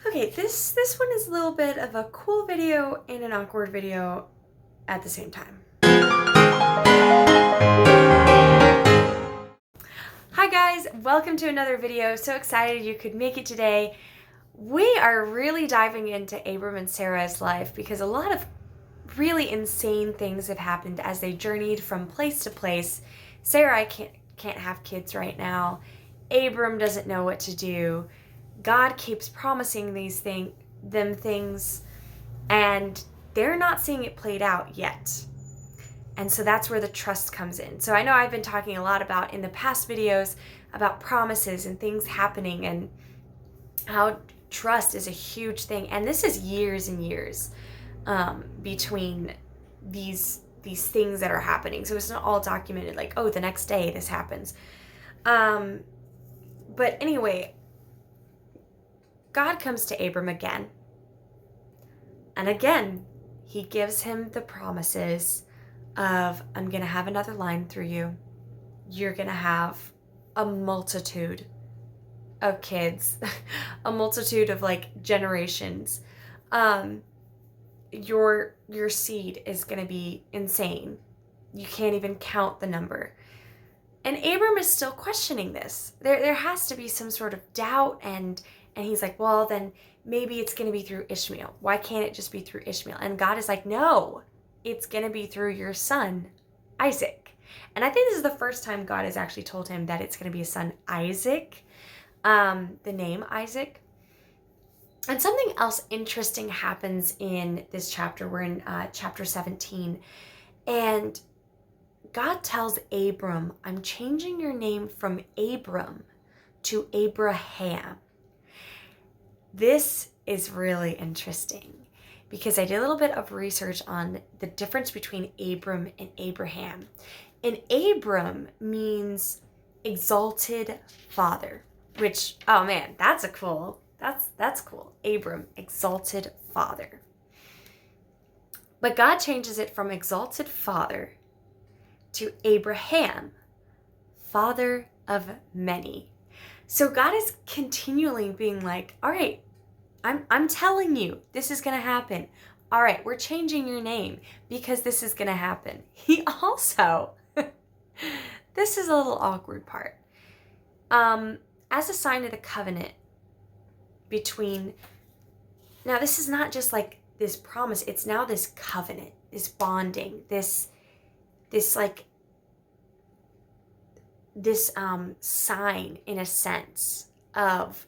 Okay, this one is a little bit of a cool video and an awkward video at the same time. Hi guys, welcome to another video. So excited you could make it today. We are really diving into Abram and Sarai's life because a lot of really insane things have happened as they journeyed from place to place. Sarai can't have kids right now. Abram doesn't know what to do. God keeps promising them things, and they're not seeing it played out yet. And so that's where the trust comes in. So I know I've been talking a lot about in the past videos about promises and things happening and how trust is a huge thing. And this is years and years between these things that are happening. So it's not all documented like, oh, the next day this happens. But anyway, God comes to Abram again. And again, he gives him the promises of, I'm going to have another line through you. You're going to have a multitude of kids, a multitude of like generations. Your seed is going to be insane. You can't even count the number. And Abram is still questioning this. There has to be some sort of doubt, and he's like, well, then maybe it's going to be through Ishmael. Why can't it just be through Ishmael? And God is like, no, it's going to be through your son, Isaac. And I think this is the first time God has actually told him that it's going to be a son, Isaac, the name Isaac. And something else interesting happens in this chapter. We're in chapter 17. And God tells Abram, I'm changing your name from Abram to Abraham. This is really interesting because I did a little bit of research on the difference between Abram and Abraham. And Abram means exalted father, which, oh man, that's cool. Abram, exalted father. But God changes it from exalted father to Abraham, father of many. So God is continually being like, all right, I'm telling you, this is going to happen. All right, we're changing your name because this is going to happen. He also, this is a little awkward part. As a sign of the covenant between, now this is not just like this promise, it's now this covenant, this bonding, this sign in a sense of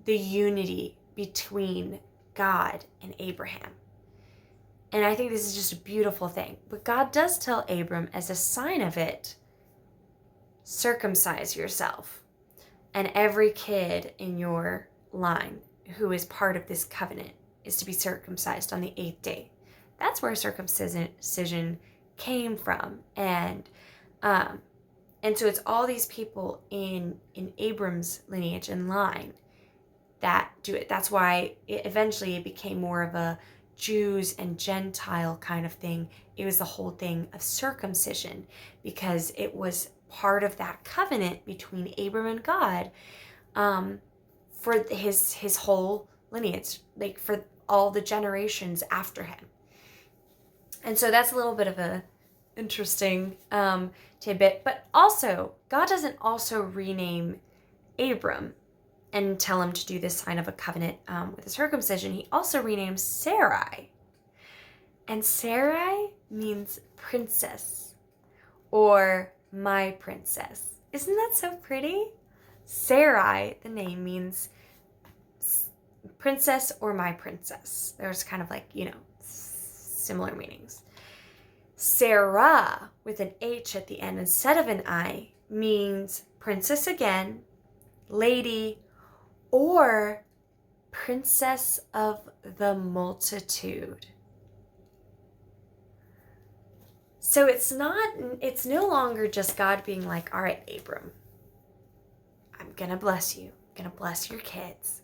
the unity between God and Abraham. And I think this is just a beautiful thing. But God does tell Abram, as a sign of it, circumcise yourself. And every kid in your line who is part of this covenant is to be circumcised on the 8th day. That's where circumcision came from. And so it's all these people in Abram's lineage and line that do it. That's why eventually it became more of a Jews and Gentile kind of thing. It was the whole thing of circumcision because it was part of that covenant between Abram and God for his whole lineage, like for all the generations after him. And so that's a little bit of a interesting tidbit. But also, God doesn't also rename Abram and tell him to do this sign of a covenant with a circumcision. He also renames Sarai. And Sarai means princess or my princess. Isn't that so pretty? Sarai, the name, means princess or my princess. There's kind of like, similar meanings. Sarah, with an H at the end instead of an I, means princess again, lady, or princess of the multitude. So it's no longer just God being like, all right, Abram, I'm going to bless you. I'm going to bless your kids.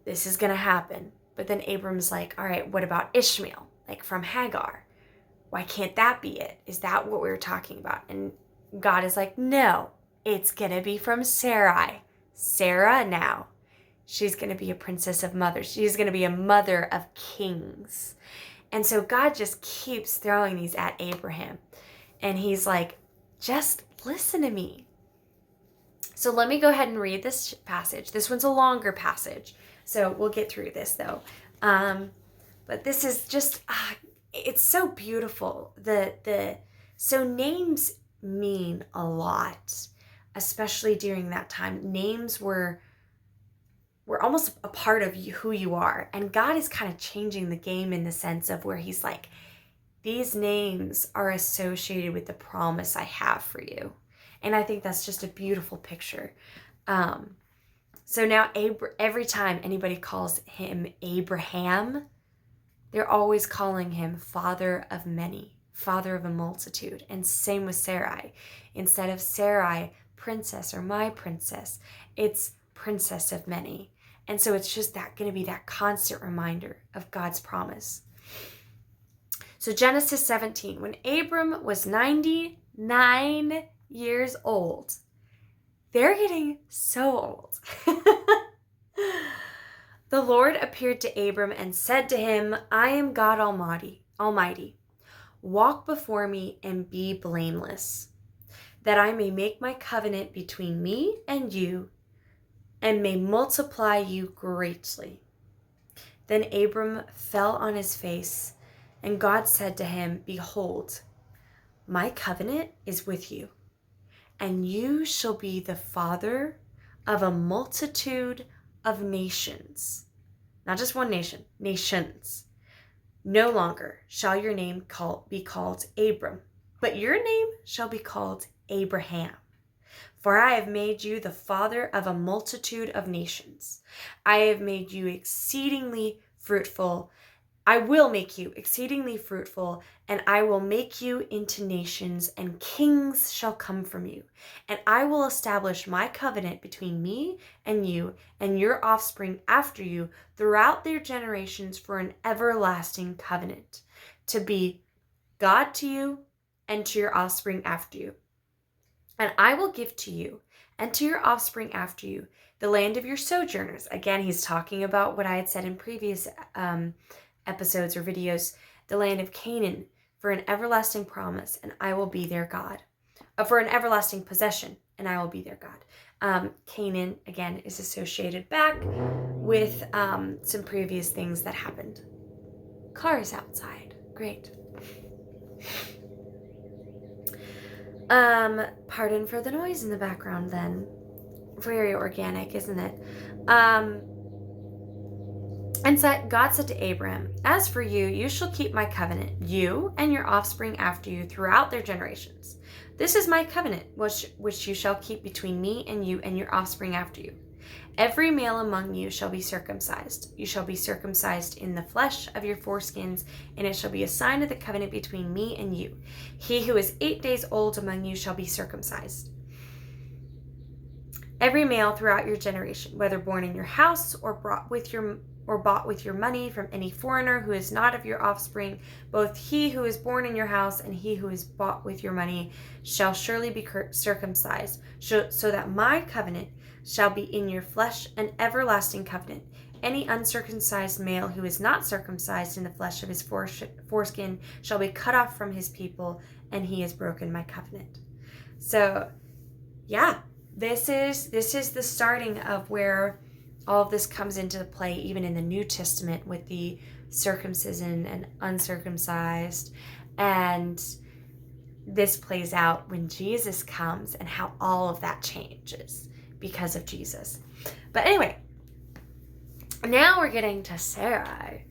This is going to happen. But then Abram's like, all right, what about Ishmael? Like from Hagar. Why can't that be it? Is that what we were talking about? And God is like, no, it's going to be from Sarai. Sarah now. she's going to be a princess of mothers. She's going to be a mother of kings. And so God just keeps throwing these at Abraham. And he's like, just listen to me. So let me go ahead and read this passage. This one's a longer passage. So we'll get through this though. But this is just, it's so beautiful. So names mean a lot, especially during that time. Names were almost a part of who you are. And God is kind of changing the game in the sense of where he's like, these names are associated with the promise I have for you. And I think that's just a beautiful picture. So now every time anybody calls him Abraham, they're always calling him father of many, father of a multitude. And same with Sarai. Instead of Sarai, princess or my princess, it's princess of many. And so it's just going to be that constant reminder of God's promise. So Genesis 17, when Abram was 99 years old, they're getting so old. The Lord appeared to Abram and said to him, I am God Almighty. Walk before me and be blameless, that I may make my covenant between me and you, and may multiply you greatly. Then Abram fell on his face, and God said to him, behold, my covenant is with you, and you shall be the father of a multitude of nations. Not just one nation, nations. No longer shall your name be called Abram, but your name shall be called Abraham. For I have made you the father of a multitude of nations. I have made you exceedingly fruitful. I will make you exceedingly fruitful, and I will make you into nations, and kings shall come from you. And I will establish my covenant between me and you and your offspring after you throughout their generations for an everlasting covenant, to be God to you and to your offspring after you. And I will give to you and to your offspring after you the land of your sojourners. Again, he's talking about what I had said in previous episodes or videos, the land of Canaan, for an everlasting promise, and I will be their God. For an everlasting possession, and I will be their God. Canaan, again, is associated back with some previous things that happened. Cars outside. Great. Pardon for the noise in the background then. Very organic, isn't it? And God said to Abram, as for you, you shall keep my covenant, you and your offspring after you throughout their generations. This is my covenant, which you shall keep between me and you and your offspring after you. Every male among you shall be circumcised. You shall be circumcised in the flesh of your foreskins, and it shall be a sign of the covenant between me and you. He who is 8 days old among you shall be circumcised. Every male throughout your generation, whether born in your house or bought with your money from any foreigner who is not of your offspring, both he who is born in your house and he who is bought with your money shall surely be circumcised, so that my covenant shall be in your flesh, an everlasting covenant. Any uncircumcised male who is not circumcised in the flesh of his foreskin shall be cut off from his people, and he has broken my covenant. So, yeah, this is the starting of where all of this comes into play, even in the New Testament, with the circumcision and uncircumcised. And this plays out when Jesus comes and how all of that changes because of Jesus. But anyway, now we're getting to Sarai.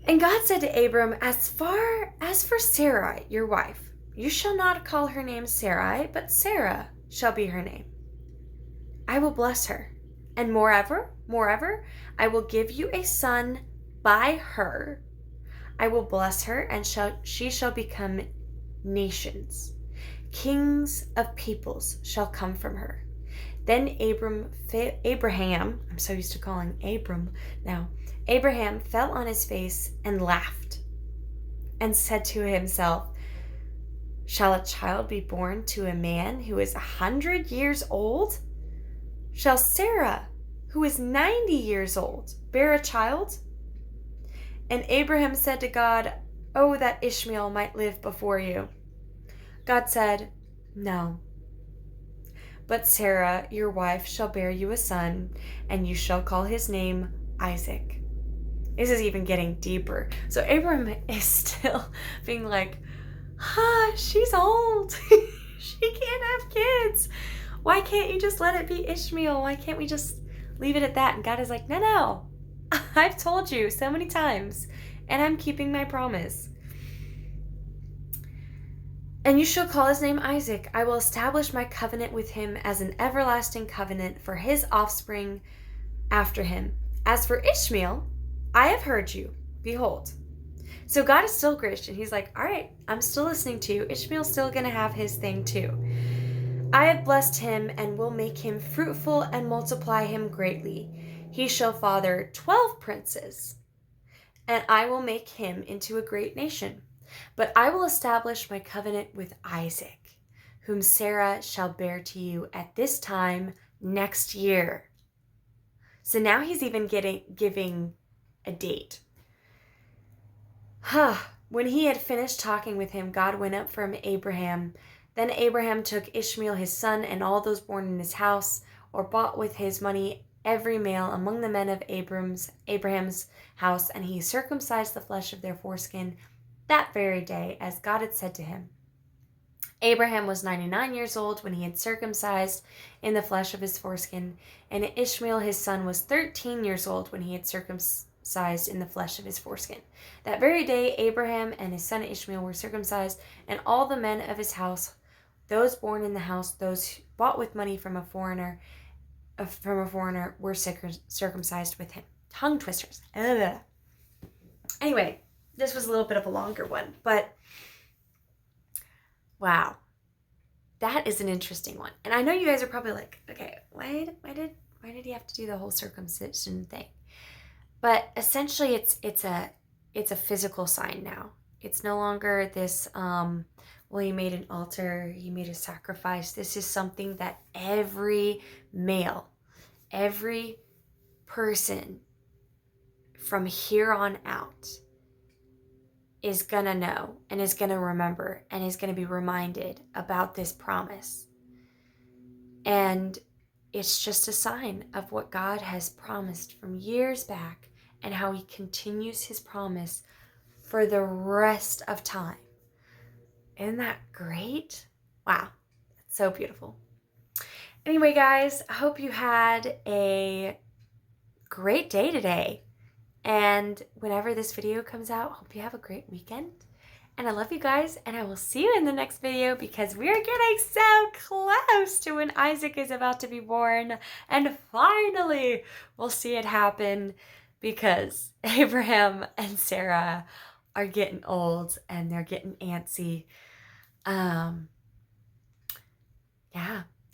And God said to Abram, as for Sarai, your wife, you shall not call her name Sarai, but Sarah shall be her name. I will bless her. And moreover, I will give you a son by her. I will bless her, and she shall become nations. Kings of peoples shall come from her. Then Abraham, I'm so used to calling Abram now, Abraham fell on his face and laughed and said to himself, shall a child be born to a man who is 100 years old? Shall Sarah, who is 90 years old, bear a child? And Abraham said to God, Oh, that Ishmael might live before you. God said, No. But Sarah, your wife, shall bear you a son, and you shall call his name Isaac. This is even getting deeper. So Abraham is still being like, she's old. She can't have kids. Why can't you just let it be Ishmael? Why can't we just leave it at that? And God is like, no. I've told you so many times, and I'm keeping my promise. And you shall call his name Isaac. I will establish my covenant with him as an everlasting covenant for his offspring after him. As for Ishmael, I have heard you. Behold. So God is still gracious. He's like, all right, I'm still listening to you. Ishmael's still going to have his thing too. I have blessed him and will make him fruitful and multiply him greatly. He shall father 12 princes, and I will make him into a great nation. But I will establish my covenant with Isaac, whom Sarah shall bear to you at this time next year. So now he's even giving a date. When he had finished talking with him, God went up from Abraham. Then Abraham took Ishmael his son and all those born in his house, or bought with his money every male among the men of Abraham's house, and he circumcised the flesh of their foreskin that very day, as God had said to him. Abraham was 99 years old when he had circumcised in the flesh of his foreskin, and Ishmael his son was 13 years old when he had circumcised in the flesh of his foreskin. That very day Abraham and his son Ishmael were circumcised, and all the men of his house, those born in the house, those bought with money from a foreigner, were circumcised with him. Tongue twisters. Ugh. Anyway, this was a little bit of a longer one, but wow, that is an interesting one. And I know you guys are probably like, okay, why did he have to do the whole circumcision thing? But essentially, it's a physical sign now. It's no longer this, well, you made an altar, you made a sacrifice. This is something that every male, every person from here on out is going to know and is going to remember and is going to be reminded about this promise. And it's just a sign of what God has promised from years back and how he continues his promise for the rest of time. Isn't that great? Wow, that's so beautiful. Anyway, guys, I hope you had a great day today. And whenever this video comes out, hope you have a great weekend. And I love you guys, and I will see you in the next video because we are getting so close to when Isaac is about to be born. And finally, we'll see it happen because Abraham and Sarah are getting old and they're getting antsy. Yeah.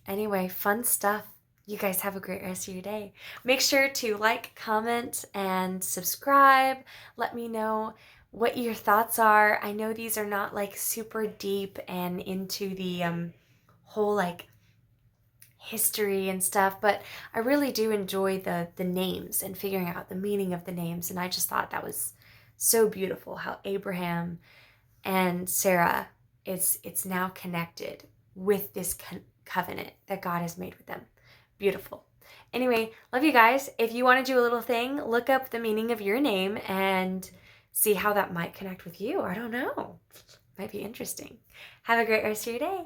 Anyway, fun stuff. You guys have a great rest of your day. Make sure to like, comment, and subscribe. Let me know what your thoughts are. I know these are not like super deep and into the whole like history and stuff, but I really do enjoy the names and figuring out the meaning of the names. And I just thought that was so beautiful how Abraham and Sarah, it's now connected with this covenant that God has made with them. Beautiful. Anyway, love you guys. If you want to do a little thing, look up the meaning of your name and see how that might connect with you. I don't know. Might be interesting. Have a great rest of your day.